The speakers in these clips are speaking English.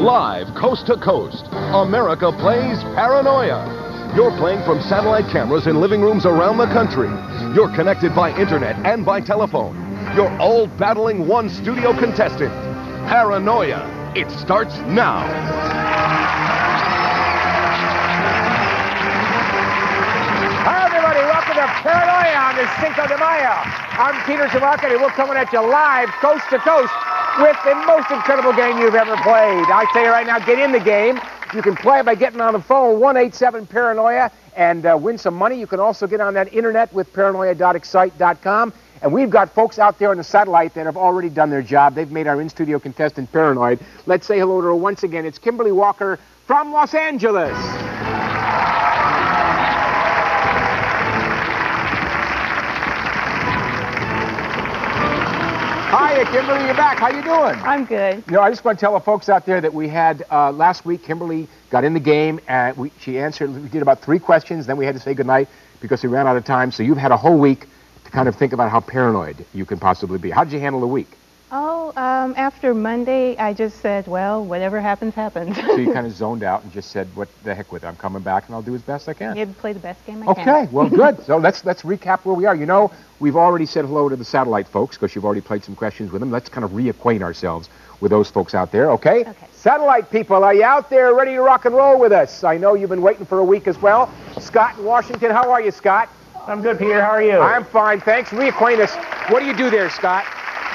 Live coast to coast, America plays Paranoia. You're playing from satellite cameras in living rooms around the country. You're connected by internet and by telephone. You're all battling one studio contestant. Paranoia. It starts now. Hi, everybody. Welcome to Paranoia on this Cinco de Mayo. I'm Peter Tamarkin, and we're coming at you live, coast to coast, with the most incredible game you've ever played. I tell you right now, get in the game. You can play by getting on the phone, 1-877-PARANOIA, and win some money. You can also get on that internet with paranoia.excite.com. And we've got folks out there on the satellite that have already done their job. They've made our in-studio contestant paranoid. Let's say hello to her once again. It's Kimberly Walker from Los Angeles. Hiya, Kimberly, you're back. How you doing? I'm good. You know, I just want to tell the folks out there that we had last week, Kimberly got in the game, and she answered, we did about 3 questions, then we had to say goodnight because we ran out of time. So you've had a whole week to kind of think about how paranoid you can possibly be. How did you handle the week? Oh, after Monday, I just said, well, whatever happens, happens. So you kind of zoned out and just said, what the heck with it? I'm coming back and I'll do as best I can. You have to play the best game I can. Okay, well, good. So let's recap where we are. You know, we've already said hello to the satellite folks because you've already played some questions with them. Let's kind of reacquaint ourselves with those folks out there, okay? Okay. Satellite people, are you out there ready to rock and roll with us? I know you've been waiting for a week as well. Scott in Washington, how are you, Scott? I'm good, Peter. How are you? I'm fine, thanks. Reacquaint us. What do you do there, Scott?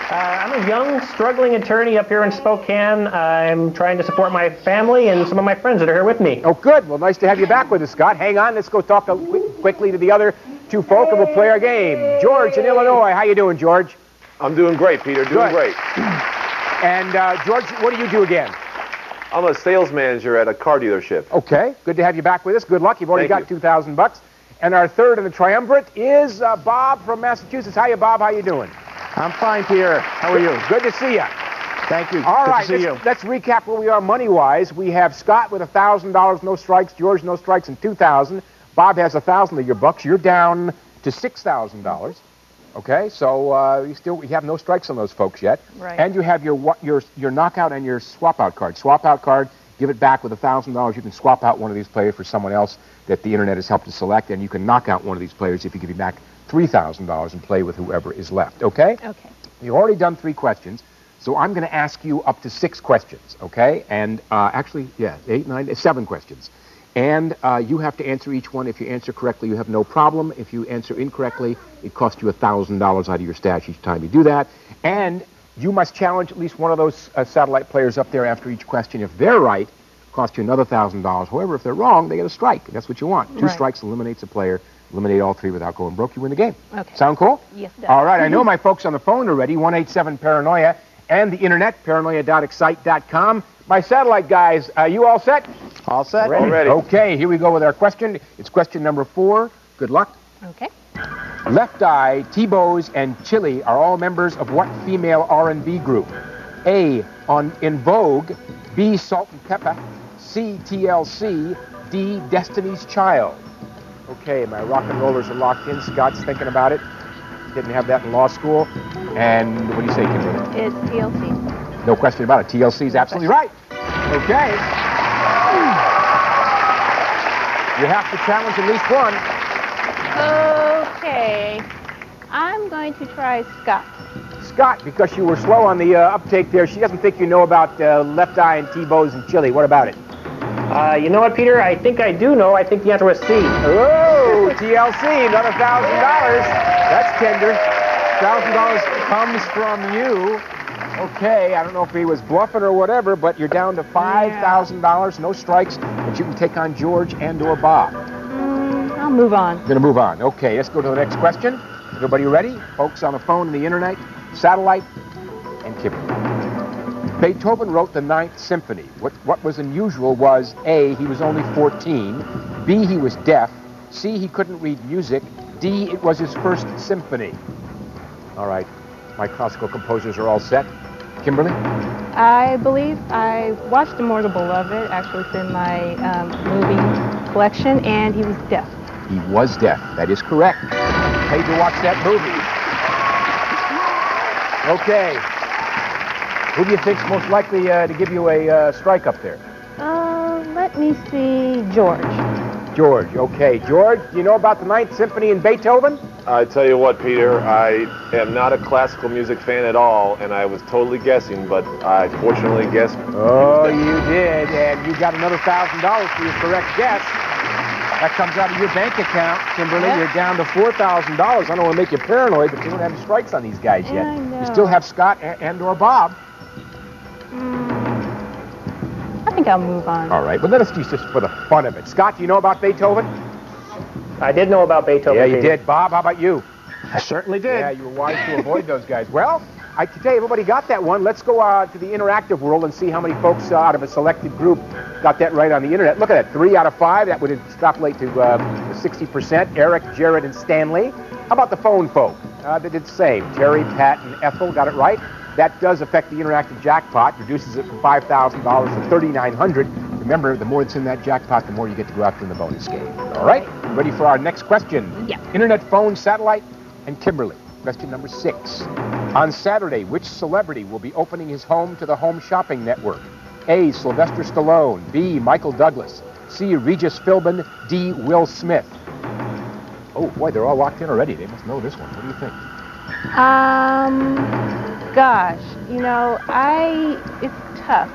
I'm a young, struggling attorney up here in Spokane. I'm trying to support my family and some of my friends that are here with me. Oh, good. Well, nice to have you back with us, Scott. Hang on. Let's go talk quickly to the other 2 folk, and we'll play our game. George in Illinois. How you doing, George? I'm doing great, Peter. Doing great. And, George, what do you do again? I'm a sales manager at a car dealership. Okay. Good to have you back with us. Good luck. You've already got $2,000. And our third in the triumvirate is Bob from Massachusetts. Hiya, Bob. How you doing? I'm fine, Peter. How are you? Good to see you. Thank you. All Good right, to see you. Let's recap where we are money-wise. We have Scott with $1,000, no strikes. George, no strikes, and $2,000. Bob has 1,000 of your bucks. You're down to $6,000. Okay, so you have no strikes on those folks yet. Right. And you have your knockout and your swap-out card. Swap-out card, give it back with $1,000. You can swap out one of these players for someone else that the internet has helped to select, and you can knock out one of these players if you give me back $3,000 and play with whoever is left, okay? Okay. You've already done 3 questions, so I'm going to ask you up to 6 questions, okay? And actually, 7 questions. And you have to answer each one. If you answer correctly, you have no problem. If you answer incorrectly, it costs you $1,000 out of your stash each time you do that. And you must challenge at least one of those satellite players up there after each question. If they're right, it costs you another $1,000. However, if they're wrong, they get a strike. That's what you want. 2 strikes eliminates a player. Eliminate all 3 without going broke, you win the game. Okay. Sound cool? Yes, it does. All right, I know my folks on the phone are ready, 1-877-PARANOIA, and the internet, paranoia.excite.com. My satellite guys, you all set? All set? Ready? All ready. Okay, here we go with our question. It's question number 4. Good luck. Okay. Left Eye, T-Bows, and Chili are all members of what female R&B group? A, In Vogue, B, Salt and Pepper, C, TLC, D, Destiny's Child. Okay, my rock and rollers are locked in. Scott's thinking about it. Didn't have that in law school. And what do you say, Kimberly? It's TLC. No question about it. TLC is absolutely right. Okay. You have to challenge at least one. Okay. I'm going to try Scott. Scott, because you were slow on the uptake there, she doesn't think you know about Left Eye and T-Bows and Chili. What about it? You know what, Peter? I think I do know. I think the answer was C. Oh, TLC, another $1,000. That's tender. $1,000 comes from you. Okay, I don't know if he was bluffing or whatever, but you're down to $5,000. No strikes, but you can take on George and or Bob. I'll move on. You're going to move on. Okay, let's go to the next question. Everybody ready? Folks on the phone and the internet, satellite, and Kimberly. Beethoven wrote the 9th Symphony. What was unusual was A, he was only 14, B, he was deaf, C, he couldn't read music, D, it was his first symphony. All right, my classical composers are all set. Kimberly? I believe I watched Immortal Beloved. Actually, it's in my movie collection, and he was deaf. He was deaf. That is correct. Paid to watch that movie. Okay. Who do you think's most likely to give you a strike up there? Let me see, George. George, okay. George, do you know about the Ninth Symphony in Beethoven? I tell you what, Peter, I am not a classical music fan at all, and I was totally guessing, but I fortunately guessed. Oh, you did, and you got another $1,000 for your correct guess. That comes out of your bank account, Kimberly. Yep. You're down to $4,000. I don't want to make you paranoid, but you don't have any strikes on these guys yet. I know. You still have Scott and or Bob. I think I'll move on. All right, but let us do just for the fun of it. Scott, do you know about Beethoven? I did know about Beethoven. Yeah, you Peter. did. Bob, how about you? I certainly did. Yeah, you were wise to avoid those guys. Well, today everybody got that one. Let's go to the interactive world and see how many folks out of a selected group got that right on the internet. Look at that, 3 out of 5. That would extrapolate to 60%. Eric, Jared, and Stanley. How about the phone folk? They did the same. Terry, Pat, and Ethel got it right. That does affect the interactive jackpot, reduces it from $5,000 to $3,900. Remember, the more that's in that jackpot, the more you get to go after in the bonus game. All right, ready for our next question? Yeah. Internet, phone, satellite, and Kimberly. Question number 6. On Saturday, which celebrity will be opening his home to the Home Shopping Network? A, Sylvester Stallone. B, Michael Douglas. C, Regis Philbin. D, Will Smith. Oh, boy, they're all locked in already. They must know this one. What do you think? Gosh, you know, it's tough.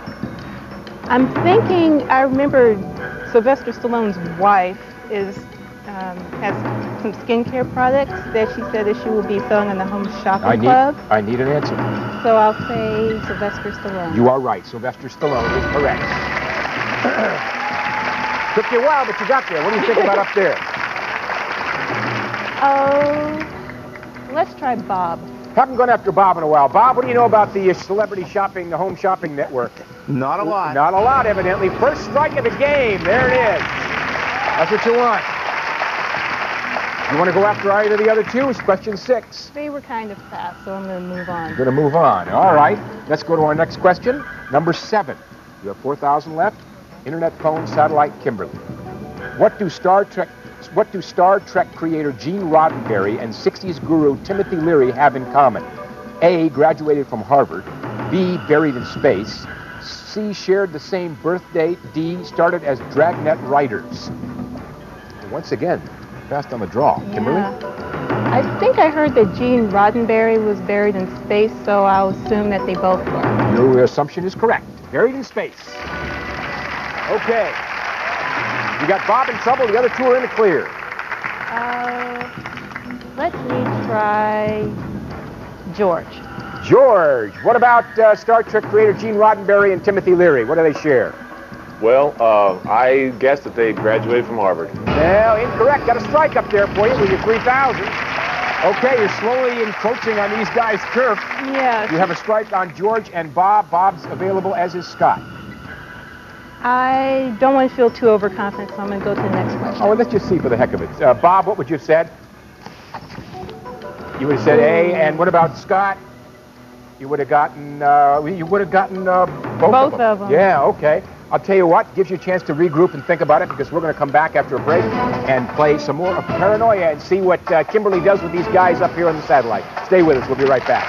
I'm thinking, I remember Sylvester Stallone's wife has some skincare products that she said that she will be selling in the Home Shopping Club. I need an answer. So I'll say Sylvester Stallone. You are right. Sylvester Stallone is correct. Took you a while, but you got there. What do you think about up there? Oh, let's try Bob. Haven't gone after Bob in a while. Bob, what do you know about the celebrity shopping, the Home Shopping Network? Not a lot. Not a lot, evidently. First strike of the game. There it is. That's what you want. You want to go after either of the other two? It's question 6. They were kind of fast, so I'm going to move on. You're going to move on. All right. Let's go to our next question. Number 7. You have 4,000 left. Internet, phone, satellite, Kimberly. What do Star Trek creator Gene Roddenberry and 60s guru Timothy Leary have in common? A, graduated from Harvard. B, buried in space. C, shared the same birth date. D, started as dragnet writers. And once again, fast on the draw. Kimberly? Yeah. I think I heard that Gene Roddenberry was buried in space, so I'll assume that they both were. Your assumption is correct. Buried in space. Okay. You got Bob in trouble. The other two are in the clear. Let me try George. George. What about Star Trek creator Gene Roddenberry and Timothy Leary? What do they share? Well, I guessed that they graduated from Harvard. No, incorrect. Got a strike up there for you with your 3,000. Okay, you're slowly encroaching on these guys' turf. Yes. You have a strike on George and Bob. Bob's available, as is Scott. I don't want to feel too overconfident, so I'm going to go to the next question. Oh, well, let's just see for the heck of it. Bob, what would you have said? You would have said A. And what about Scott? You would have gotten. Both of them. Yeah. Okay. I'll tell you what. Gives you a chance to regroup and think about it, because we're going to come back after a break and play some more of Paranoia and see what Kimberly does with these guys up here on the satellite. Stay with us. We'll be right back.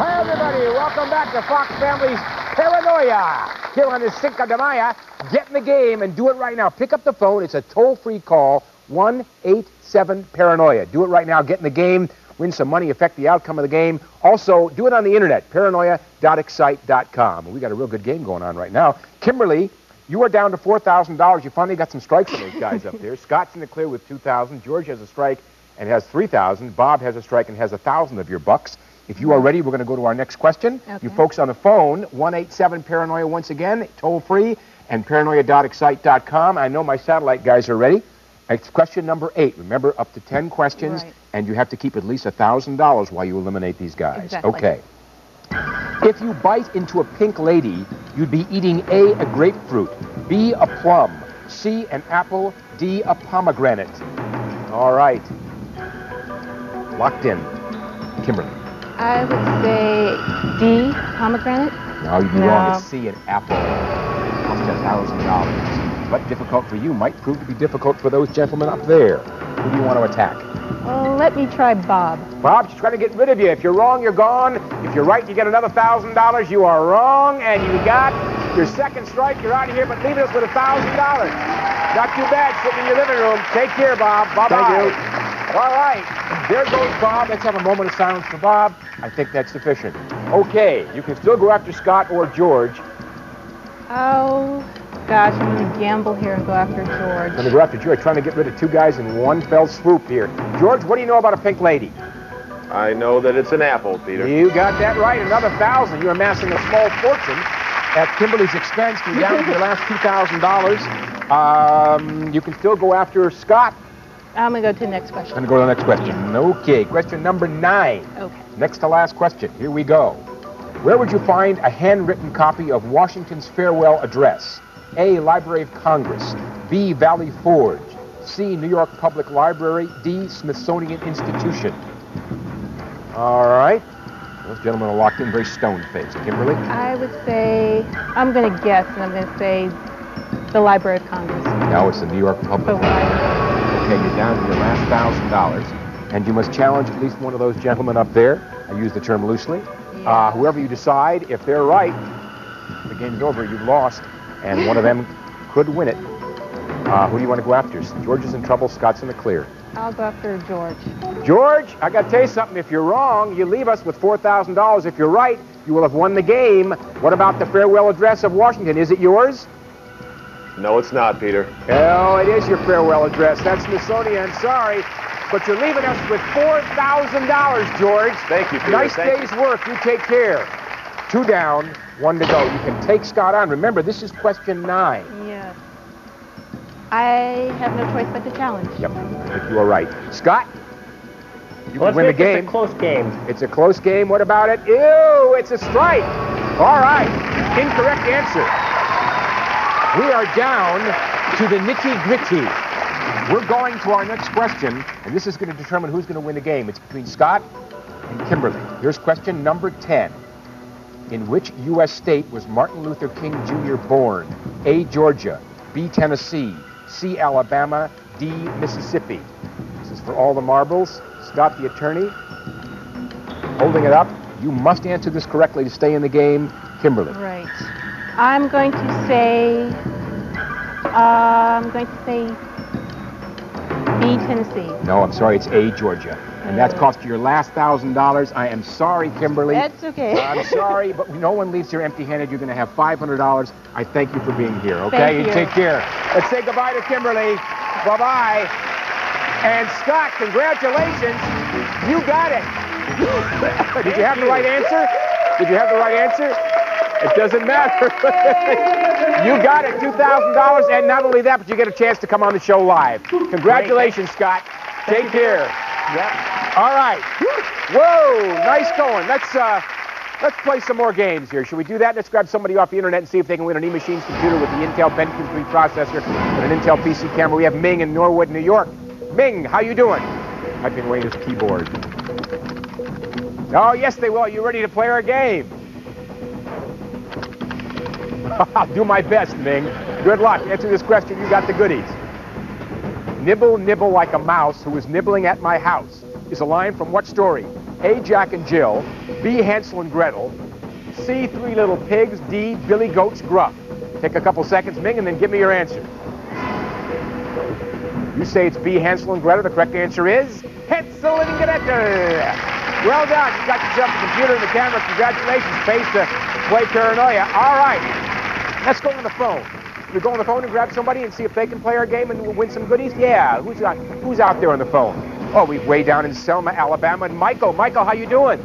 Hi, everybody. Welcome back to Fox Family's Paranoia. Here on the Cinco de Mayo. Get in the game and do it right now. Pick up the phone. It's a toll-free call. 1-877-PARANOIA. Do it right now. Get in the game. Win some money. Affect the outcome of the game. Also, do it on the internet. Paranoia.excite.com. We got a real good game going on right now. Kimberly, you are down to $4,000. You finally got some strikes on those guys up there. Scott's in the clear with 2,000. George has a strike and has 3,000. Bob has a strike and has 1,000 of your bucks. If you are ready, we're going to go to our next question. Okay. You folks on the phone, 1-877-PARANOIA once again, toll-free, and paranoia.excite.com. I know my satellite guys are ready. It's question number 8. Remember, up to 10 questions, Right. and you have to keep at least $1,000 while you eliminate these guys. Exactly. Okay. If you bite into a pink lady, you'd be eating A, a grapefruit, B, a plum, C, an apple, D, a pomegranate. All right. Locked in. Kimberly. I would say D, pomegranate. No, you'd be No. wrong. It's C, an apple. Cost $1,000. But difficult for you might prove to be difficult for those gentlemen up there. Who do you want to attack? Let me try Bob. Bob, she's trying to get rid of you. If you're wrong, you're gone. If you're right, you get another $1,000. You are wrong, and you got your second strike. You're out of here, but leaving us with $1,000. Not too bad sitting in your living room. Take care, Bob. Bye-bye. Thank you. All right. There goes Bob. Let's have a moment of silence for Bob. I think that's sufficient. Okay. You can still go after Scott or George. Oh, gosh, I'm going to gamble here and go after George. Going to go after George, trying to get rid of two guys in one fell swoop here. George, what do you know about a pink lady? I know that it's an apple, Peter. You got that right. Another 1,000. You're amassing a small fortune at Kimberly's expense. You're down to your last $2,000. You can still go after Scott. I'm going to go to the next question. Going to go to the next question. Okay, question number 9. Okay. Next to last question. Here we go. Where would you find a handwritten copy of Washington's farewell address? A, Library of Congress. B, Valley Forge. C, New York Public Library. D, Smithsonian Institution. All right. Those gentlemen are locked in, very stone-faced. Kimberly? I would say, I'm going to guess, and I'm going to say the Library of Congress. No, it's the New York Public Library. Okay, you're down to your last $1,000. And you must challenge at least one of those gentlemen up there. I use the term loosely. Yeah. Whoever you decide, if they're right, the game's over, you've lost, and one of them could win it. Who do you want to go after? George is in trouble, Scott's in the clear. I'll go after George. George, I got to tell you something. If you're wrong, you leave us with $4,000. If you're right, you will have won the game. What about the farewell address of Washington? Is it yours? No, it's not, Peter. Oh, it is your farewell address. That's Smithsonian. Sorry. But you're leaving us with $4,000, George. Thank you, Peter. Nice day's work. You take care. 2 down, 1 to go. You can take Scott on. Remember, this is question 9. Yes. I have no choice but to challenge. Yep, I think you are right. Scott, you can win the game. It's a close game. It's a close game. What about it? Ew, it's a strike. All right, incorrect answer. We are down to the nitty-gritty. We're going to our next question, and this is going to determine who's going to win the game. It's between Scott and Kimberly. Here's question number 10. In which U.S. state was Martin Luther King Jr. born? A, Georgia. B, Tennessee. C, Alabama. D, Mississippi. This is for all the marbles. Scott, the attorney, holding it up. You must answer this correctly to stay in the game. Kimberly. Right. I'm going to say B, Tennessee. No, I'm sorry, it's A, Georgia. And that's cost you your last $1,000. I am sorry, Kimberly. That's okay. I'm sorry, but no one leaves here empty-handed. You're going to have $500. I thank you for being here, okay? Thank you. Take care. Let's say goodbye to Kimberly. Bye-bye. And Scott, congratulations. You got it. Did you have the right answer? Did you have the right answer? It doesn't matter. You got it, $2,000, and not only that, but you get a chance to come on the show live. Congratulations, Scott. Take care. Yep. All right. Whoa, nice going. Let's play some more games here. Should we do that? Let's grab somebody off the internet and see if they can win an E-Machines computer with the Intel Pentium 3 processor and an Intel PC camera. We have Ming in Norwood, New York. Ming, how you doing? Typing away his keyboard. Oh, yes, they will. You ready to play our game? I'll do my best, Ming. Good luck. Answer this question. You got the goodies. Nibble, nibble like a mouse who was nibbling at my house is a line from what story? A, Jack and Jill. B, Hansel and Gretel. C, Three Little Pigs. D, Billy Goat's Gruff. Take a couple seconds, Ming, and then give me your answer. You say it's B, Hansel and Gretel. The correct answer is Hansel and Gretel. Well done. You got yourself the computer and the camera. Congratulations. Pays to play Paranoia. All right. Let's go on the phone. We go on the phone and grab somebody and see if they can play our game and win some goodies? Yeah. Who's out there on the phone? Oh, we're way down in Selma, Alabama. And Michael. Michael, how you doing?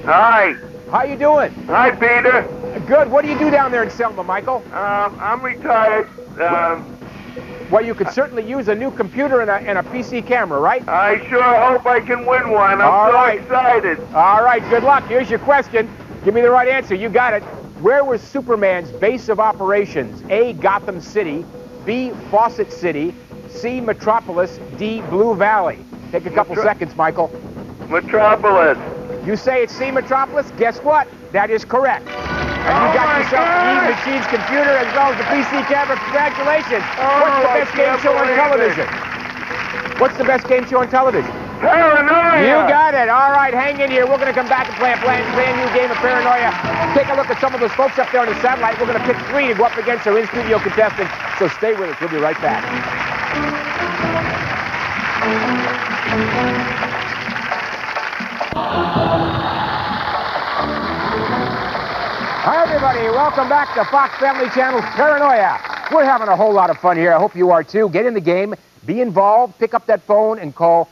Hi. How you doing? Hi, Peter. Good. What do you do down there in Selma, Michael? I'm retired. Well, you could certainly use a new computer and a PC camera, right? I sure hope I can win one. All I'm so right. excited. All right. Good luck. Here's your question. Give me the right answer. You got it. Where was Superman's base of operations? A, Gotham City. B, Fawcett City. C, Metropolis. D, Blue Valley. Take a couple seconds, Michael. Metropolis. You say it's C, Metropolis? Guess what? That is correct. And you got yourself the E-Machines computer as well as the PC camera. Congratulations. What's the best game show on television? What's the best game show on television? Paranoia! You got it. All right, hang in here. We're going to come back and play a brand new game of Paranoia. Take a look at some of those folks up there on the satellite. We're going to pick 3 to go up against our in-studio contestants. So stay with us. We'll be right back. Hi, everybody. Welcome back to Fox Family Channel's Paranoia. We're having a whole lot of fun here. I hope you are, too. Get in the game. Be involved. Pick up that phone and call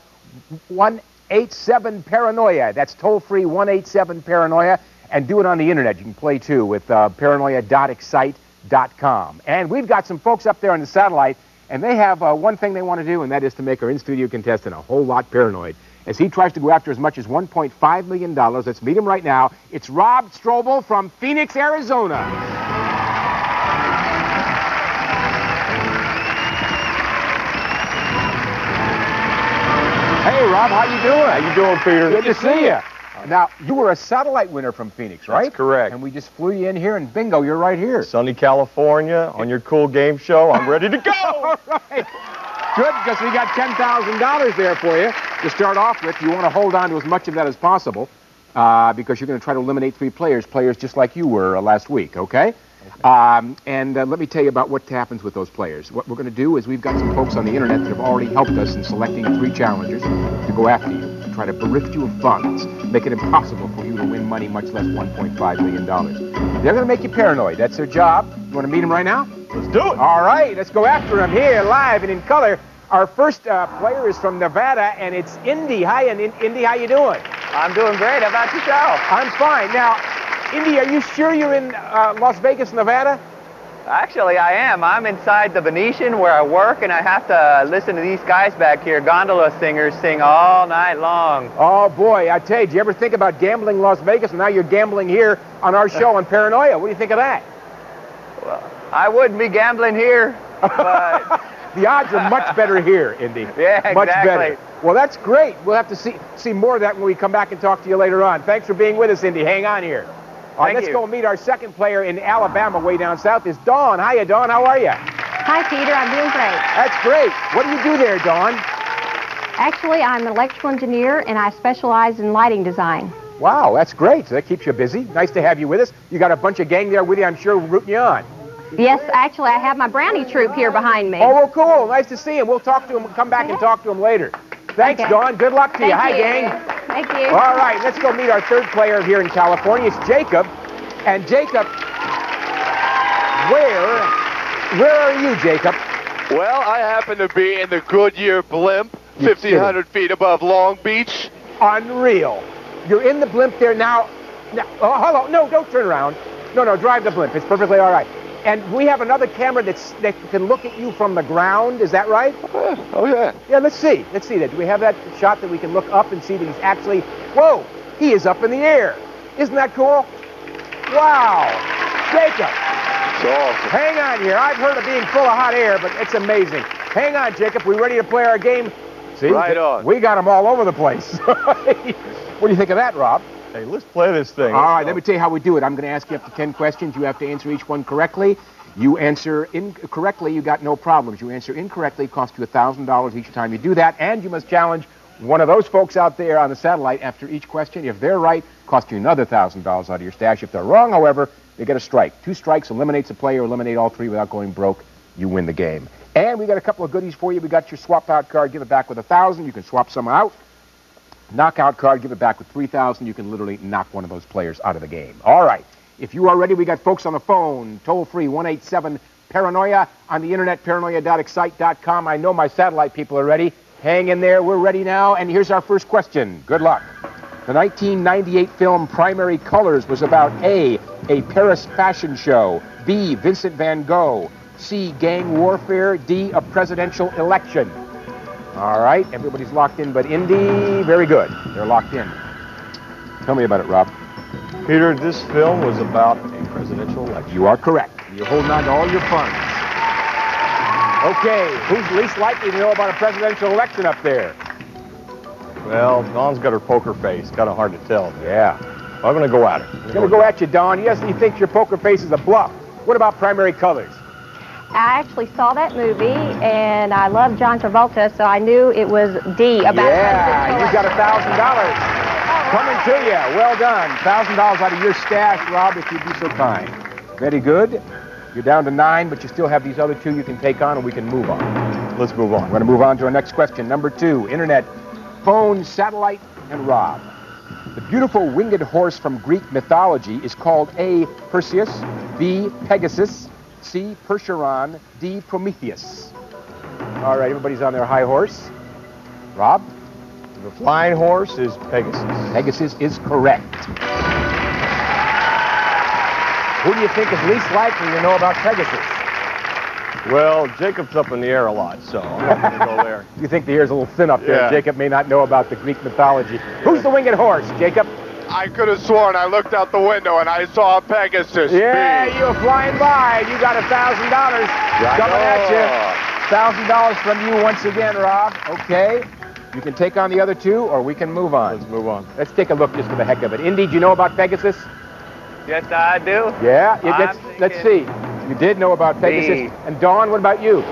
1-877-PARANOIA. That's toll-free 1-877-PARANOIA. And do it on the Internet. You can play, too, with paranoia.excite.com. And we've got some folks up there on the satellite, and they have one thing they want to do, and that is to make our in-studio contestant a whole lot paranoid as he tries to go after as much as $1.5 million. Let's meet him right now. It's Rob Strobel from Phoenix, Arizona. Hey, Rob, how you doing? How you doing, Peter? Good to see you. Now, you were a satellite winner from Phoenix, right? That's correct. And we just flew you in here, and bingo, you're right here. Sunny California, on your cool game show. I'm ready to go. All right. Good, because we got $10,000 there for you to start off with. You want to hold on to as much of that as possible because you're going to try to eliminate 3 players just like you were last week, okay? And let me tell you about what happens with those players. What we're going to do is we've got some folks on the Internet that have already helped us in selecting 3 challengers to go after you, to try to bereft you of funds, make it impossible for you to win money, much less $1.5 million. They're going to make you paranoid. That's their job. You want to meet them right now? Let's do it. All right, let's go after him here live and in color. Our first player is from Nevada, and it's Indy. Hi, Indy, how you doing? I'm doing great. How about yourself? I'm fine. Now, Indy, are you sure you're in Las Vegas, Nevada? Actually, I am. I'm inside the Venetian where I work, and I have to listen to these guys back here, gondola singers, sing all night long. Oh, boy, I tell you, do you ever think about gambling Las Vegas, and now you're gambling here on our show on Paranoia? What do you think of that? Well, I wouldn't be gambling here, but... The odds are much better here, Indy. Yeah, exactly. Much better. Well, that's great. We'll have to see more of that when we come back and talk to you later on. Thanks for being with us, Indy. Hang on here. All right, let's go meet our second player in Alabama, way down south, is Dawn. Hiya, Dawn. How are you? Hi, Peter. I'm doing great. That's great. What do you do there, Dawn? Actually, I'm an electrical engineer, and I specialize in lighting design. Wow, that's great. So that keeps you busy. Nice to have you with us. You got a bunch of gang there with you, I'm sure, rooting you on. Yes, actually, I have my brownie troop here behind me. Oh, well, cool. Nice to see him. We'll talk to him. Come back and talk to him later. Thanks, Dawn. Good luck to you. Hi, gang. Thank you. All right, let's go meet our third player here in California. It's Jacob. And Jacob, where are you, Jacob? Well, I happen to be in the Goodyear blimp, 1,500 feet above Long Beach. Unreal. You're in the blimp there now. Oh, hello. No, don't turn around. No, drive the blimp. It's perfectly all right. And we have another camera that can look at you from the ground. Is that right? Oh, yeah. Yeah, let's see that. Do we have that shot that we can look up and see that he's actually... Whoa, he is up in the air. Isn't that cool? Wow. Jacob. It's awesome. Hang on here. I've heard of being full of hot air, but it's amazing. Hang on, Jacob. We ready to play our game? See? Right on. We got them all over the place. What do you think of that, Rob? Hey, let's play this thing. All right, let me tell you how we do it. I'm going to ask you up to 10 questions. You have to answer each one correctly. You answer incorrectly, you got no problems. You answer incorrectly, it costs you $1,000 each time you do that, and you must challenge one of those folks out there on the satellite after each question. If they're right, cost you another $1,000 out of your stash. If they're wrong, however, they get a strike. 2 strikes eliminates a player. Eliminate all 3 without going broke. You win the game. And we got a couple of goodies for you. We got your swap out card. Give it back with $1,000. You can swap some out. Knockout card, give it back with $3,000. You can literally knock one of those players out of the game. All right. If you are ready, we got folks on the phone. Toll free, 1-877-PARANOIA. On the internet, paranoia.excite.com. I know my satellite people are ready. Hang in there. We're ready now. And here's our first question. Good luck. The 1998 film Primary Colors was about A, Paris fashion show, B, Vincent van Gogh, C, gang warfare, D, a presidential election. All right, everybody's locked in but Indy. Very good. They're locked in. Tell me about it, Rob. Peter, this film was about a presidential election. You are correct. You're holding on to all your funds. Okay, who's least likely to know about a presidential election up there? Well, Dawn's got her poker face. Kind of hard to tell. Yeah. I'm going to go at her. He's going to go at you, Dawn. Yes, he thinks your poker face is a bluff. What about Primary Colors? I actually saw that movie, and I love John Travolta, so I knew it was D. About Yeah, you got $1,000 coming to you. Well done. $1,000 out of your stash, Rob, if you'd be so kind. Very good. You're down to 9, but you still have these other 2 you can take on, and we can move on. Let's move on. We're going to move on to our next question. Number 2, internet, phone, satellite, and Rob. The beautiful winged horse from Greek mythology is called A, Perseus, B, Pegasus, C, Percheron, D, Prometheus. All right, everybody's on their high horse. Rob? The flying horse is Pegasus. Pegasus is correct. Who do you think is least likely to know about Pegasus? Well, Jacob's up in the air a lot, so I'm not going to go there. You think the air's a little thin up there. Yeah. Jacob may not know about the Greek mythology. Who's the winged horse, Jacob? I could have sworn I looked out the window and I saw Pegasus. Yeah, B. you were flying by. You got $1,000 coming at you. $1,000 from you once again, Rob. Okay. You can take on the other 2, or we can move on. Let's move on. Let's take a look just for the heck of it. Indy, do you know about Pegasus? Yes, I do. Yeah. I'm Let's see. You did know about Pegasus. B. And Dawn, what about you?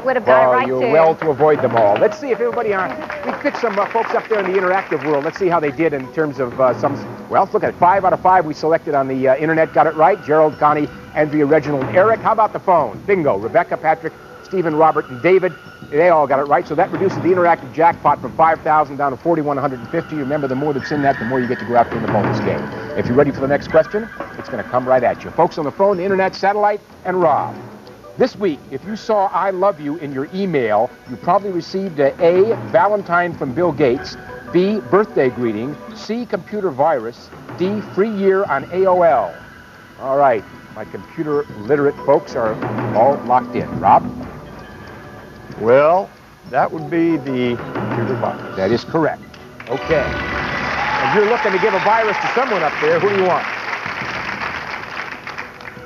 Would have got it right, you're too. well to avoid them all. Let's see if everybody we picked some folks up there in the interactive world. Let's see how they did in terms of some. Well, let's look at it. 5 out of 5 we selected on the internet got it right. Gerald, Connie, Andrea, Reginald, and Eric. How about the phone? Bingo. Rebecca, Patrick, Stephen, Robert, and David. They all got it right. So that reduces the interactive jackpot from 5,000 down to 4,150. Remember, the more that's in that, the more you get to go after in the bonus game. If you're ready for the next question, it's going to come right at you. Folks on the phone, the internet, satellite, and Rob. This week, if you saw I love you in your email, you probably received a Valentine from Bill Gates, B, birthday greeting, C, computer virus, D, free year on AOL. All right, my computer literate folks are all locked in. Rob? Well, that would be the computer virus. That is correct. Okay. And you're looking to give a virus to someone up there. Who do you want?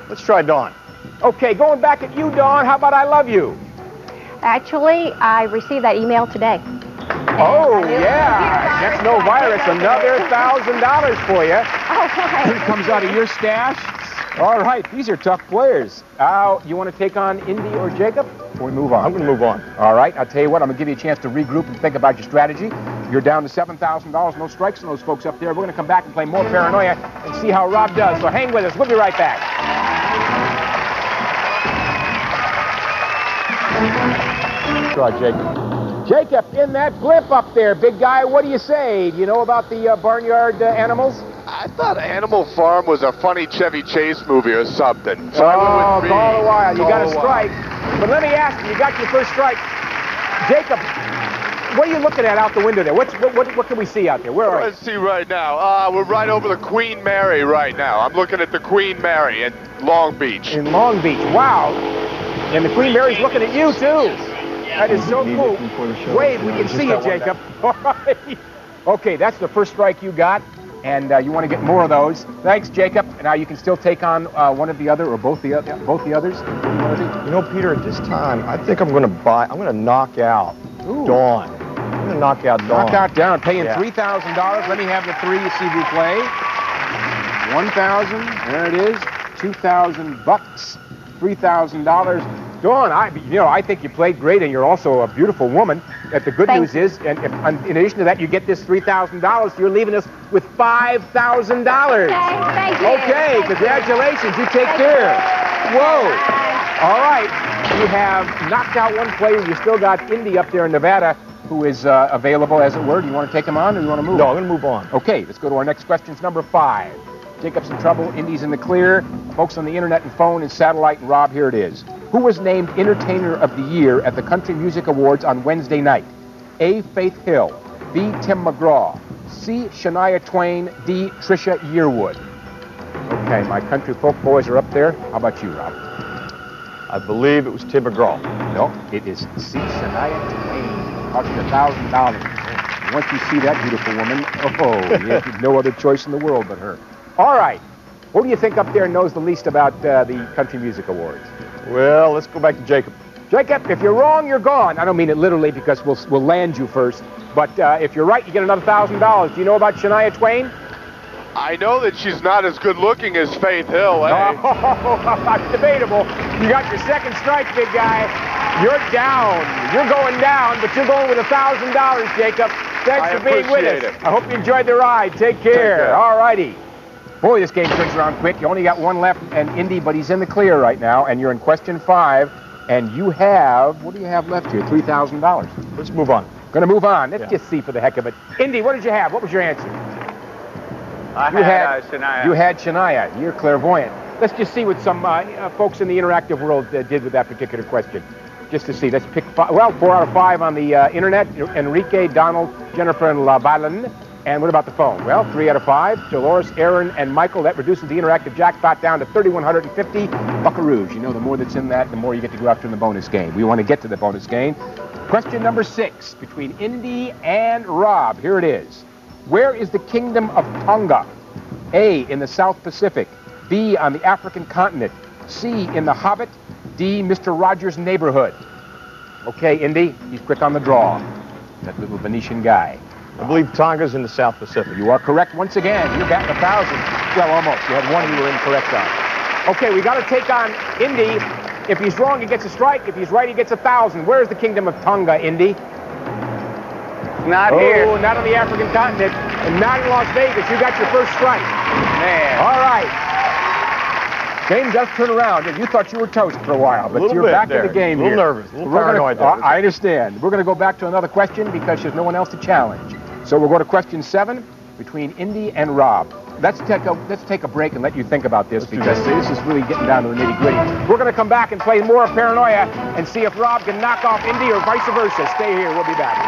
Let's try Dawn. Okay, going back at you, Dawn. How about I love you? Actually, I received that email today. Oh, yeah. That's no virus. Another $1,000 for you. Oh, It comes out of your stash. All right, these are tough players. You want to take on Indy or Jacob? Or we move on? I'm going to move on. All right, I'll tell you what, I'm going to give you a chance to regroup and think about your strategy. You're down to $7,000. No strikes on those folks up there. We're going to come back and play more Paranoia and see how Rob does. So hang with us. We'll be right back. Try Jacob. Jacob, in that blimp up there, big guy, what do you say? Do you know about the barnyard animals? I thought Animal Farm was a funny Chevy Chase movie or something. So I went with B. Call a while. You got a Call a strike. But let me ask you got your first strike. Jacob, what are you looking at out the window there? What can we see out there? Where are you? Let's see right now. We're right over the Queen Mary right now. I'm looking at the Queen Mary in Long Beach. In Long Beach. Wow. And the Queen Mary's looking at you, too. That is so cool. Wave, we can see you, Jacob. All right. Okay, that's the first strike you got. And you want to get more of those. Thanks, Jacob. Now you can still take on one of the other or both the others. What do you want to do? You know, Peter, at this time, I think I'm going to knock out Dawn. I'm going to knock out Dawn. Knock out Dawn, paying $3,000. Let me have the 3, s'il vous plaît. 1,000. There it is. $2,000. $3,000. Dawn, I think you played great, and you're also a beautiful woman. The good news is, and in addition to that, you get this $3,000. You're leaving us with $5,000. Thank you. Okay, congratulations. You take care. Whoa. All right. You have knocked out one player. You still got Indy up there in Nevada, who is available, as it were. Do you want to take him on, or do you want to move on? No, I'm going to move on. Okay, let's go to our next question. It's number 5. Jacob's in trouble. Indy's in the clear. Folks on the internet and phone and satellite and Rob, here it is. Who was named Entertainer of the Year at the Country Music Awards on Wednesday night? A, Faith Hill. B, Tim McGraw. C, Shania Twain. D, Trisha Yearwood. Okay, my country folk boys are up there. How about you, Rob? I believe it was Tim McGraw. No, it is C, Shania Twain. Cost you $1,000. Once you see that beautiful woman, you have no other choice in the world but her. All right. Who do you think up there knows the least about the Country Music Awards? Well, let's go back to Jacob. Jacob, if you're wrong, you're gone. I don't mean it literally because we'll land you first. But if you're right, you get another $1,000. Do you know about Shania Twain? I know that she's not as good looking as Faith Hill, eh? Oh, debatable. You got your second strike, big guy. You're down. You're going down, but you're going with $1,000, Jacob. Thanks for being with us. I hope you enjoyed the ride. Take care. All righty. Boy, this game turns around quick. You only got one left, and Indy, but he's in the clear right now, and you're in question 5, and you have, what do you have left here? $3,000. Let's move on. Going to move on. Let's just see for the heck of it. Indy, what did you have? What was your answer? I had Shania. You had Shania. You're clairvoyant. Let's just see what some folks in the interactive world did with that particular question. Just to see. Let's pick 4 out of 5 on the internet. Enrique, Donald, Jennifer, and LaBalin. And what about the phone? Well, 3 out of 5. Dolores, Aaron, and Michael. That reduces the interactive jackpot down to 3,150 buckaroos. You know, the more that's in that, the more you get to go after in the bonus game. We want to get to the bonus game. Question number 6, between Indy and Rob. Here it is. Where is the kingdom of Tonga? A, in the South Pacific. B, on the African continent. C, in the Hobbit. D, Mr. Rogers' neighborhood. Okay, Indy, he's quick on the draw. That little Venetian guy. I believe Tonga's in the South Pacific. You are correct once again. You're batting 1,000. Well, almost. You had one you were incorrect on. Okay, we got to take on Indy. If he's wrong, he gets a strike. If he's right, he gets 1,000. Where's the kingdom of Tonga, Indy? Not here. Oh, not on the African continent, and not in Las Vegas. You got your first strike. Man. All right. Game does turn around, and you thought you were toast for a while, but you're back in the game here. A little nervous, a little paranoid. I understand. We're going to go back to another question because there's no one else to challenge. So we'll go to question 7 between Indy and Rob. Let's take a break and let you think about this because this is really getting down to the nitty-gritty. We're going to come back and play more of Paranoia and see if Rob can knock off Indy or vice versa. Stay here. We'll be back.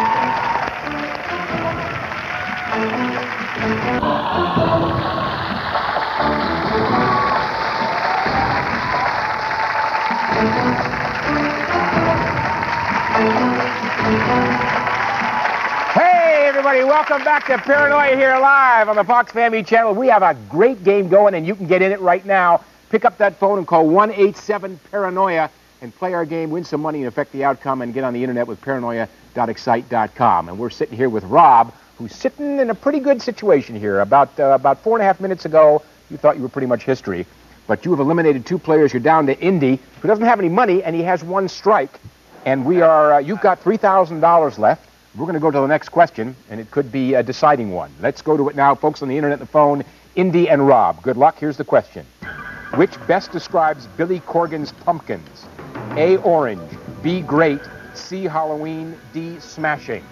Hey, everybody, welcome back to Paranoia here live on the Fox Family Channel. We have a great game going, and you can get in it right now. Pick up that phone and call 1-877-PARANOIA and play our game, win some money, and affect the outcome, and get on the internet with paranoia.excite.com. And we're sitting here with Rob, who's sitting in a pretty good situation here. About 4.5 minutes ago, you thought you were pretty much history, but you have eliminated 2 players. You're down to Indy, who doesn't have any money, and he has 1 strike. And we are, you've got $3,000 left. We're going to go to the next question, and it could be a deciding one. Let's go to it now, folks on the internet and the phone, Indy and Rob. Good luck. Here's the question. Which best describes Billy Corgan's Pumpkins? A, orange, B, great, C, Halloween, D, smashing.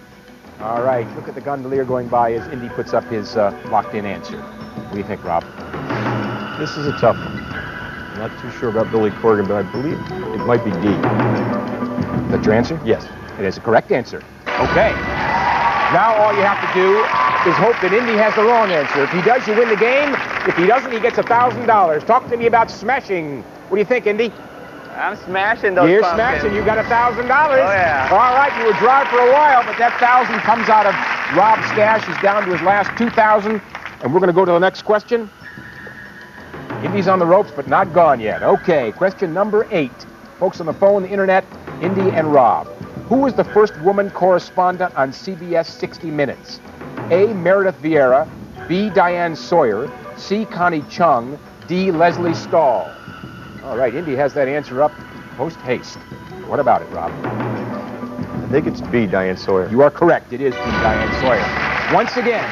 All right, look at the gondolier going by as Indy puts up his locked-in answer. What do you think, Rob? This is a tough one. I'm not too sure about Billy Corgan, but I believe it might be D. Is that your answer? Yes. It is a correct answer. Okay. Now all you have to do is hope that Indy has the wrong answer. If he does, you win the game. If he doesn't, he gets $1,000. Talk to me about smashing. What do you think, Indy? I'm smashing those You're pumpkins. smashing. You got $1,000. Oh, yeah. All right, you were dry for a while, but that 1,000 comes out of Rob's stash. He's down to his last 2,000, and we're going to go to the next question. Indy's on the ropes, but not gone yet. Okay, question number 8. Folks on the phone, the internet, Indy and Rob. Who was the first woman correspondent on CBS 60 Minutes? A, Meredith Vieira, B, Diane Sawyer, C, Connie Chung, D, Leslie Stahl. All right, Indy has that answer up post haste. What about it, Rob? I think it's B, Diane Sawyer. You are correct. It is B, Diane Sawyer. Once again,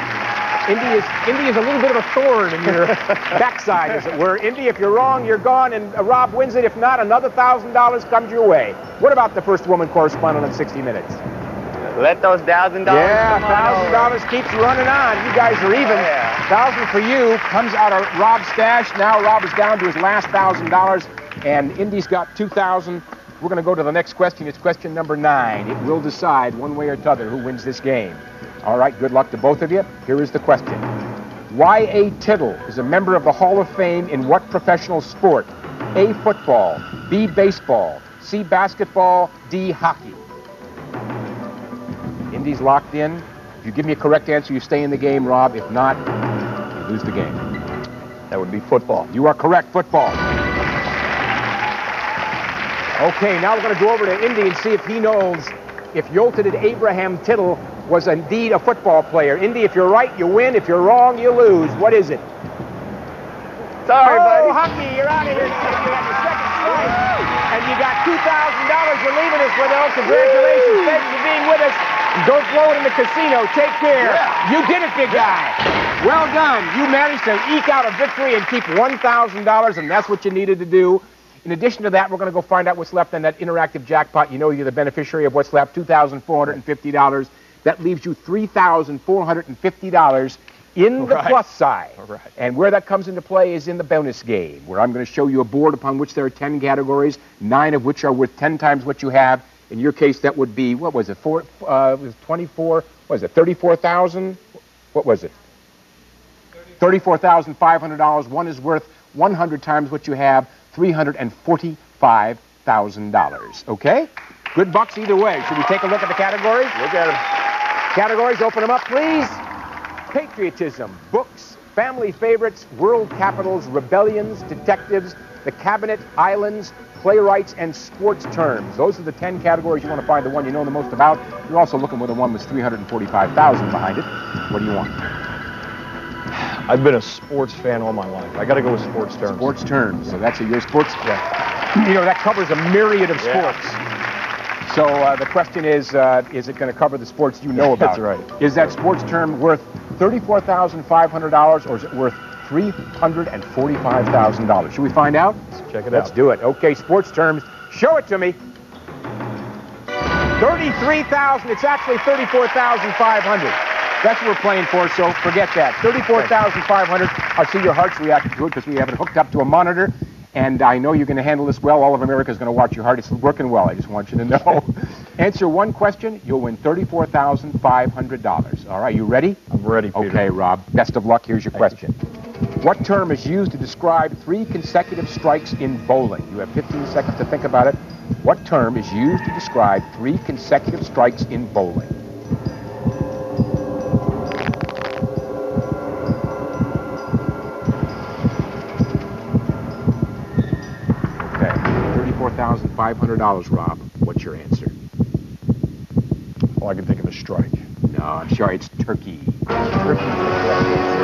Indy is a little bit of a thorn in your backside, as it were. Indy, if you're wrong, you're gone, and Rob wins it. If not, another $1,000 comes your way. What about the first woman correspondent on 60 Minutes? Let those $1,000 Yeah, come on $1,000 keeps running on. You guys are even. Oh, yeah. 1,000 for you comes out of Rob's stash. Now Rob is down to his last $1,000, and Indy's got 2,000. We're going to go to the next question. It's question number 9. It will decide one way or t'other who wins this game. All right, good luck to both of you. Here is the question. Y.A. Tittle is a member of the Hall of Fame in what professional sport? A, football, B, baseball, C, basketball, D, hockey. Indy's locked in. If you give me a correct answer, you stay in the game, Rob. If not, you lose the game. That would be football. You are correct, football. Okay, now we're going to go over to Indy and see if he knows if Yolted Abraham Tittle was indeed a football player. Indy, if you're right, you win. If you're wrong, you lose. What is it? Sorry, buddy. Oh, hockey, you're out of here. You have your second strike. And you got $2,000 you're leaving us with, though. Congratulations. Thanks for being with us. And don't blow it in the casino. Take care. Yeah. You did it, big guy. Well done. You managed to eke out a victory and keep $1,000, and that's what you needed to do. In addition to that, we're going to go find out what's left in that interactive jackpot. You know you're the beneficiary of what's left, $2,450. That leaves you $3,450 in the plus side. Right. And where that comes into play is in the bonus game, where I'm going to show you a board upon which there are 10 categories, 9 of which are worth 10 times what you have. In your case, that would be, what was it, it was 24, what was it, 34,000? What was it? $34,500. One is worth 100 times what you have, $345,000. Okay? Good bucks either way. Should we take a look at the categories? Look at them. Categories, open them up, please. Patriotism, books, family favorites, world capitals, rebellions, detectives, the cabinet, islands, playwrights, and sports terms. Those are the 10 categories you want to find the one you know the most about. You're also looking with the one with $345,000 behind it. What do you want? I've been a sports fan all my life. I got to go with sports terms. Sports terms. So that's your sports. Yeah. You know, that covers a myriad of sports. So the question is it going to cover the sports you know about? That's right. Is that sports term worth $34,500 or is it worth $345,000? Should we find out? Let's check it out. Let's do it. Okay, sports terms. Show it to me. 33,000. It's actually 34,500. That's what we're playing for, so forget that. 34,500. I'll see your heart's reaction to it because we have it hooked up to a monitor. And I know you're going to handle this well. All of America is going to watch your heart. It's working well. I just want you to know. Answer one question, you'll win $34,500. All right, you ready? I'm ready, Peter. Okay, Rob. Best of luck. Here's your question. What term is used to describe 3 consecutive strikes in bowling? You have 15 seconds to think about it. What term is used to describe 3 consecutive strikes in bowling? $34,500, Rob. What's your answer? Well, I can think of a strike. No, I'm sorry, it's turkey. Turkey.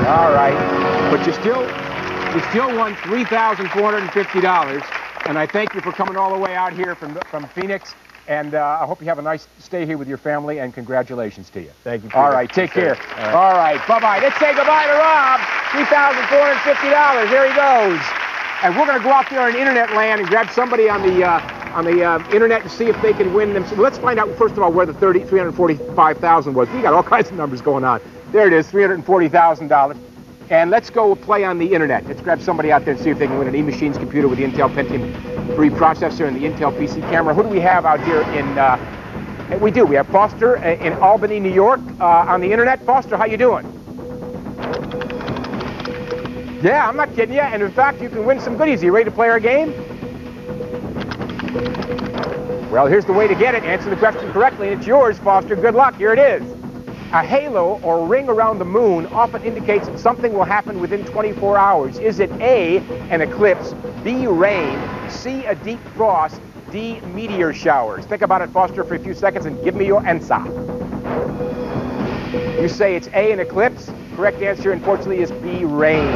All right, but you still won $3,450, and I thank you for coming all the way out here from Phoenix. And I hope you have a nice stay here with your family, and congratulations to you. Thank you, Peter. All right, take care. All right, bye-bye. Let's say goodbye to Rob. $3,450. Here he goes. And we're going to go out there in internet land and grab somebody on the internet and see if they can win them. So let's find out, first of all, where the $345,000 was. We got all kinds of numbers going on. There it is, $340,000. And let's go play on the internet. Let's grab somebody out there and see if they can win an E-Machines computer with the Intel Pentium 3 processor and the Intel PC camera. Who do we have out here in... we have Foster in Albany, New York, on the internet. Foster, how you doing? Yeah, I'm not kidding you. And in fact, you can win some goodies. Are you ready to play our game? Well, here's the way to get it. Answer the question correctly, and it's yours, Foster. Good luck. Here it is. A halo or ring around the moon often indicates that something will happen within 24 hours. Is it A, an eclipse, B, rain, C, a deep frost, D, meteor showers? Think about it, Foster, for a few seconds and give me your answer. You say it's A, an eclipse. Correct answer, unfortunately, is B, rain.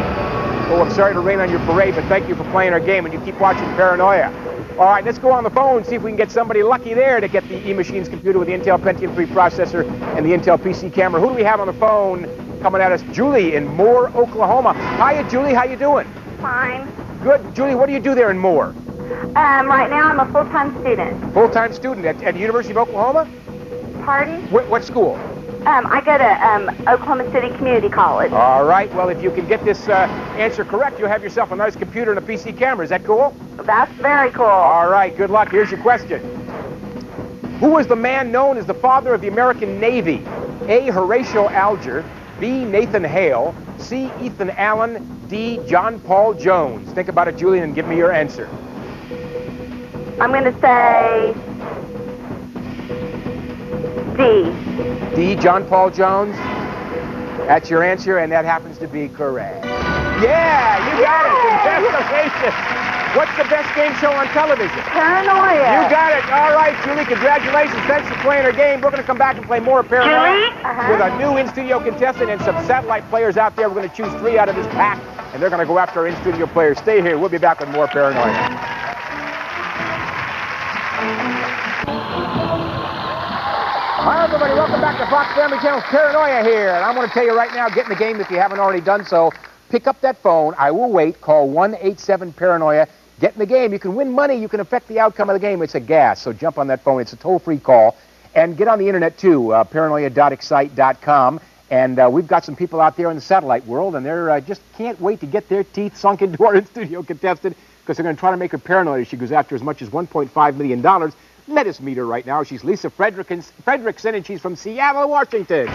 Oh, I'm sorry to rain on your parade, but thank you for playing our game, and you keep watching Paranoia. All right, let's go on the phone, see if we can get somebody lucky there to get the E-Machines computer with the Intel Pentium 3 processor and the Intel PC camera. Who do we have on the phone coming at us? Julie in Moore, Oklahoma. Hiya, Julie. How you doing? Fine. Good. Julie, what do you do there in Moore? Right now, I'm a full-time student. Full-time student at the University of Oklahoma? Pardon? What school? I go to Oklahoma City Community College. All right. Well, if you can get this answer correct, you'll have yourself a nice computer and a PC camera. Is that cool? That's very cool. All right. Good luck. Here's your question. Who was the man known as the father of the American Navy? A, Horatio Alger, B, Nathan Hale, C, Ethan Allen, D, John Paul Jones. Think about it, Julian, and give me your answer. I'm going to say D. D, John Paul Jones. That's your answer, and that happens to be correct. Yeah, you got it. Congratulations. What's the best game show on television? Paranoia. You got it. All right, Julie, congratulations. Thanks for playing our game. We're going to come back and play more Paranoia with a new in-studio contestant and some satellite players out there. We're going to choose 3 out of this pack, and they're going to go after our in-studio players. Stay here. We'll be back with more Paranoia. Hi, everybody. Welcome back to Fox Family Channel's Paranoia here. And I want to tell you right now, get in the game if you haven't already done so. Pick up that phone. I will wait. Call 1-87-PARANOIA. Get in the game. You can win money. You can affect the outcome of the game. It's a gas, so jump on that phone. It's a toll-free call. And get on the internet, too, paranoia.excite.com. And we've got some people out there in the satellite world, and they're just can't wait to get their teeth sunk into our in-studio contestant because they're going to try to make her paranoid. She goes after as much as $1.5 million. Let us meet her right now. She's Lisa Fredrickson, and she's from Seattle, Washington.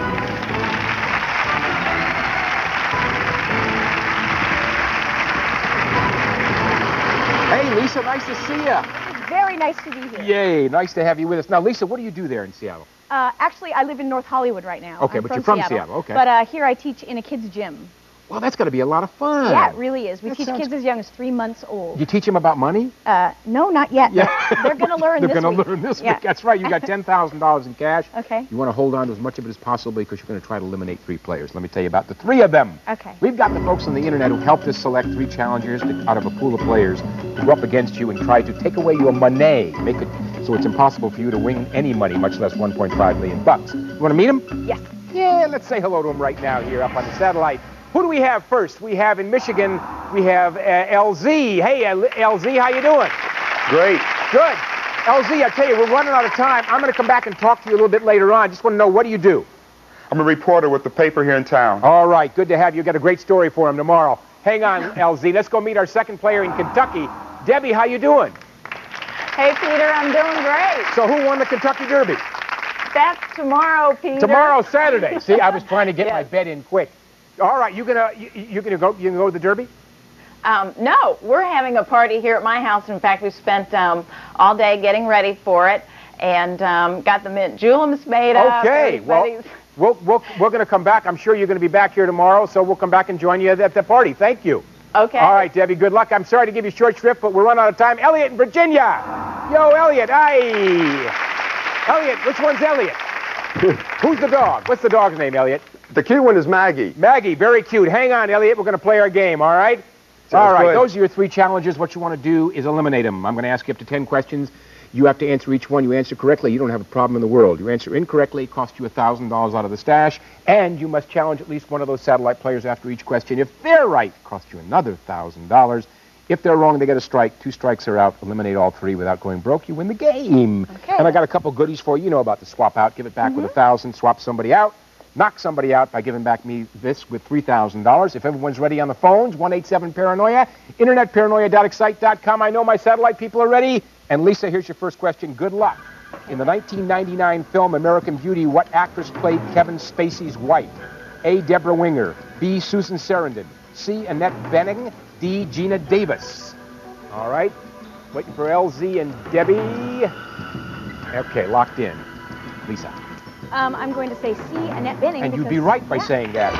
Hey, Lisa, nice to see you. Very nice to be here. Yay, nice to have you with us. Now, Lisa, what do you do there in Seattle? Actually, I live in North Hollywood right now. Okay, but you're from Seattle. Okay. But here I teach in a kids' gym. Well, that's got to be a lot of fun. Yeah, it really is. We teach kids as young as 3 months old. You teach them about money? No, not yet. Yeah. They're going to learn this week. They're going to learn this week. That's right. You got $10,000 in cash. Okay. You want to hold on to as much of it as possible because you're going to try to eliminate 3 players. Let me tell you about the 3 of them. Okay. We've got the folks on the internet who helped us select 3 challengers out of a pool of players who go up against you and try to take away your money, make it so it's impossible for you to win any money, much less $1.5 million. You want to meet them? Yes. Yeah, let's say hello to them right now here up on the satellite. Who do we have first? We have in Michigan, we have LZ. Hey, LZ, how you doing? Great. Good. LZ, I tell you, we're running out of time. I'm going to come back and talk to you a little bit later on. Just want to know, what do you do? I'm a reporter with the paper here in town. All right, good to have you. Got a great story for him tomorrow. Hang on, LZ. Let's go meet our second player in Kentucky. Debbie, how you doing? Hey, Peter, I'm doing great. So who won the Kentucky Derby? That's tomorrow, Peter. Tomorrow, Saturday. See, I was trying to get my bet in quick. All right, you gonna go to the Derby? No, we're having a party here at my house. In fact, we spent all day getting ready for it and got the mint juleps made up. Okay, well, we're going to come back. I'm sure you're going to be back here tomorrow, so we'll come back and join you at the party. Thank you. Okay. All right, Debbie, good luck. I'm sorry to give you short shrift, but we're running out of time. Elliot in Virginia. Yo, Elliot. Hi. Elliot, which one's Elliot? Who's the dog? What's the dog's name, Elliot? The cute one is Maggie. Maggie, very cute. Hang on, Elliot. We're going to play our game, all right? All right, those are your 3 challenges. What you want to do is eliminate them. I'm going to ask you up to 10 questions. You have to answer each one. You answer correctly, you don't have a problem in the world. You answer incorrectly, it costs you $1,000 out of the stash, and you must challenge at least one of those satellite players after each question. If they're right, it costs you another $1,000. If they're wrong, they get a strike. 2 strikes are out. Eliminate all 3 without going broke. You win the game. Okay. And I got a couple goodies for you. You know about the swap out. Give it back with $1,000. Swap somebody out. Knock somebody out by giving back me this with $3,000. If everyone's ready on the phones, 1-87-PARANOIA, internet, paranoia.excite.com. I know my satellite people are ready. And Lisa, here's your first question. Good luck. In the 1999 film American Beauty, what actress played Kevin Spacey's wife? A. Deborah Winger, B. Susan Sarandon, C. Annette Bening, D. Gina Davis. All right. Waiting for LZ and Debbie. Okay, locked in. Lisa. I'm going to say C, Annette Bening. And you'd be right by saying that.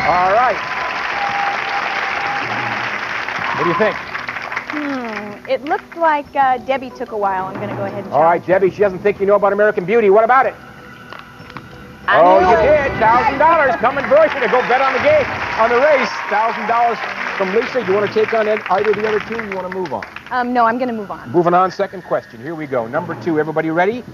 All right. What do you think? It looked like Debbie took a while. I'm going to go ahead and All right, Debbie, she doesn't think you know about American Beauty. What about it? Oh, you did. $1,000 coming for you to go bet on the game, on the race. $1,000 from Lisa. You want to take on either of the other 2? You want to move on? No, I'm going to move on. Moving on, second question. Here we go. Number 2. Everybody ready?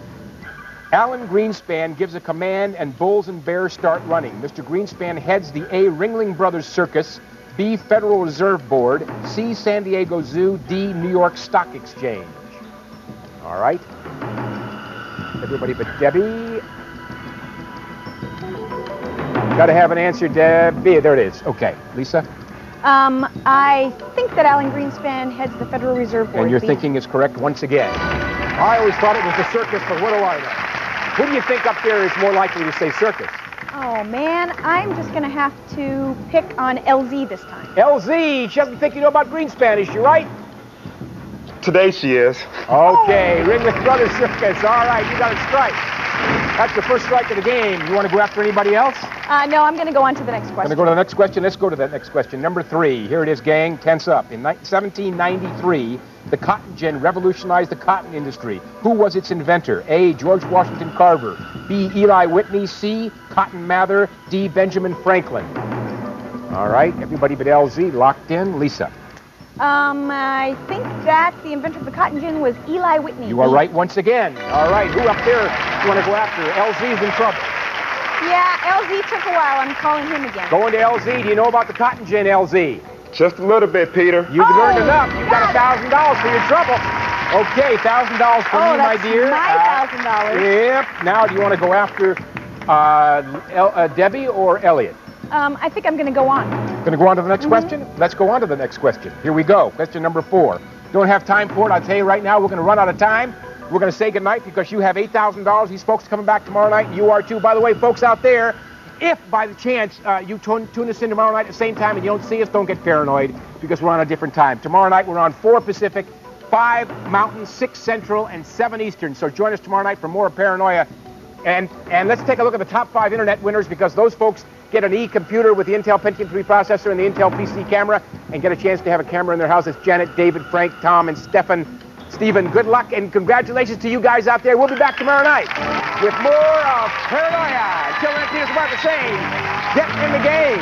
Alan Greenspan gives a command and bulls and bears start running. Mr. Greenspan heads the A. Ringling Brothers Circus, B. Federal Reserve Board, C. San Diego Zoo, D. New York Stock Exchange. All right. Everybody but Debbie. Got to have an answer, Debbie. There it is. Okay. Lisa? I think that Alan Greenspan heads the Federal Reserve Board. And your thinking is correct once again. I always thought it was the circus, but what do I know? Who do you think up there is more likely to say circus? Oh, man, I'm just going to have to pick on LZ this time. LZ, she doesn't think you know about Greenspan, is she right? Today she is. Okay, Ringling Brothers Circus. All right, you got a strike. That's the first strike of the game. You want to go after anybody else? No, I'm going to go on to the next question. Going to go to the next question? Let's go to that next question. Number 3. Here it is, gang. Tense up. In 1793, the cotton gin revolutionized the cotton industry. Who was its inventor? A. George Washington Carver, B. Eli Whitney, C. Cotton Mather, D. Benjamin Franklin. All right, everybody but LZ locked in. Lisa. I think that the inventor of the cotton gin was Eli Whitney. You are right once again. All right, who up there you want to go after? LZ's in trouble. Yeah, LZ took a while. I'm calling him again. Going to LZ. Do you know about the cotton gin, LZ? Just a little bit, Peter. You've learned enough. You got $1,000 for your trouble. Okay, $1,000 from you, my dear. My $1,000. Yep. Now, do you want to go after Debbie or Elliot? I think I'm going to go on. Going to go on to the next question? Let's go on to the next question. Here we go. Question number 4. Don't have time for it. I'll tell you right now, we're going to run out of time. We're going to say goodnight because you have $8,000. These folks are coming back tomorrow night. You are too. By the way, folks out there, if by the chance you tune us in tomorrow night at the same time and you don't see us, don't get paranoid because we're on a different time. Tomorrow night, we're on 4 Pacific, 5 Mountain, 6 Central, and 7 Eastern. So join us tomorrow night for more Paranoia. And let's take a look at the top 5 internet winners because those folks get an e-computer with the Intel Pentium 3 processor and the Intel PC camera and get a chance to have a camera in their house. It's Janet, David, Frank, Tom, and Stephen. Good luck and congratulations to you guys out there. We'll be back tomorrow night with more of Paranoia. Until then, Peter Samarka saying, get in the game.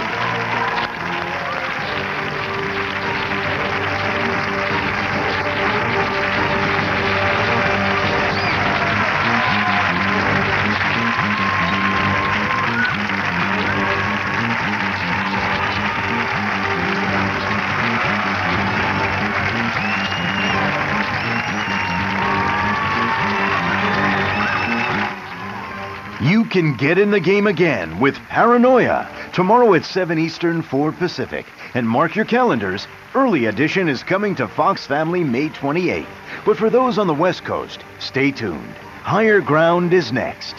You can get in the game again with Paranoia tomorrow at 7 Eastern, 4 Pacific. And mark your calendars, early edition is coming to Fox Family May 28th. But for those on the West Coast, stay tuned. Higher Ground is next.